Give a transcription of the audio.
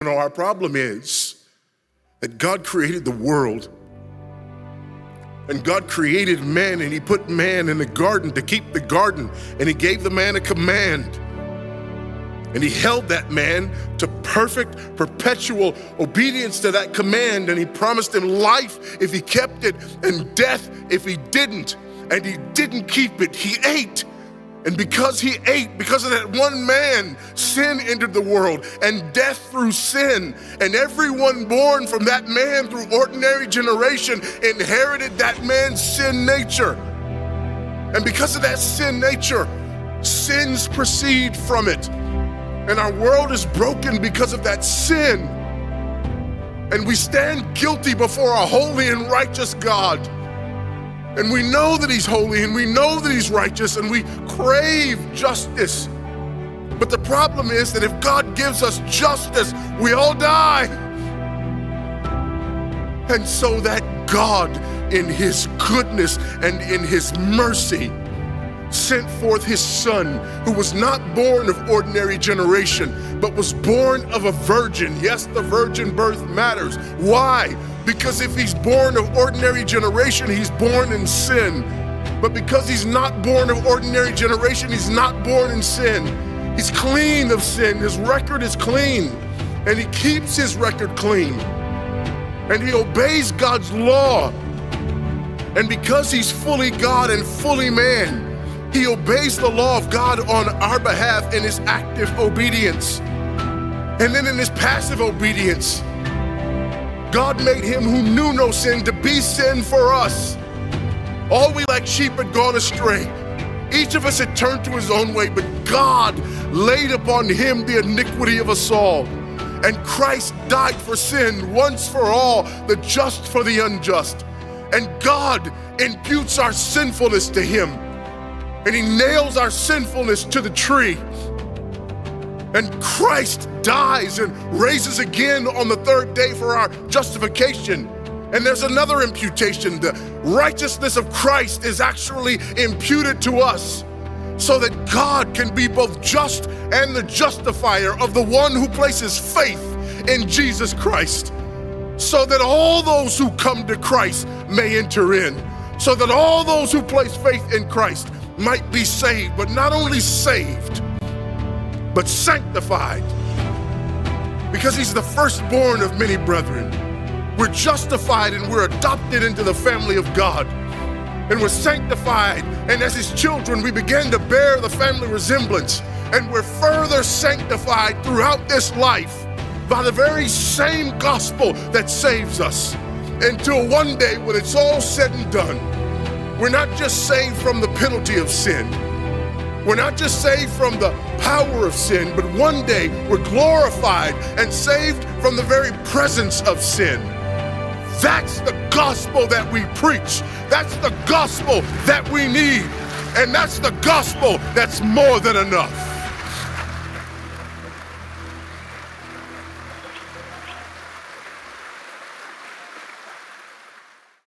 Our problem is that God created the world, and God created man, and he put man in the garden to keep the garden, and he gave the man a command, and he held that man to perfect, perpetual obedience to that command, and he promised him life if he kept it and death if he didn't, and he didn't keep it. He ate. And because he ate, because of that one man, sin entered the world and death through sin. And everyone born from that man through ordinary generation inherited that man's sin nature. And because of that sin nature, sins proceed from it. And our world is broken because of that sin. And we stand guilty before a holy and righteous God. And we know that he's holy, and we know that he's righteous, and we crave justice. But the problem is that if God gives us justice, we all die. And so that God, in his goodness and in his mercy, sent forth his son, who was not born of ordinary generation, but was born of a virgin. Yes, the virgin birth matters. Why? Because if he's born of ordinary generation, he's born in sin. But because he's not born of ordinary generation, he's not born in sin. He's clean of sin. His record is clean. And he keeps his record clean. And he obeys God's law. And because he's fully God and fully man, he obeys the law of God on our behalf in his active obedience. And then in his passive obedience, God made him who knew no sin to be sin for us. All we like sheep had gone astray. Each of us had turned to his own way, but God laid upon him the iniquity of us all. And Christ died for sin once for all, the just for the unjust. And God imputes our sinfulness to him. And he nails our sinfulness to the tree. And Christ dies and raises again on the third day for our justification. And there's another imputation. The righteousness of Christ is actually imputed to us so that God can be both just and the justifier of the one who places faith in Jesus Christ, so that all those who come to Christ may enter in, so that all those who place faith in Christ might be saved, but not only saved, but sanctified, because he's the firstborn of many brethren. We're justified and we're adopted into the family of God, and we're sanctified, and as his children we begin to bear the family resemblance, and we're further sanctified throughout this life by the very same gospel that saves us, until one day when it's all said and done, we're not just saved from the penalty of sin. We're not just saved from the power of sin, but one day we're glorified and saved from the very presence of sin. That's the gospel that we preach. That's the gospel that we need. And that's the gospel that's more than enough.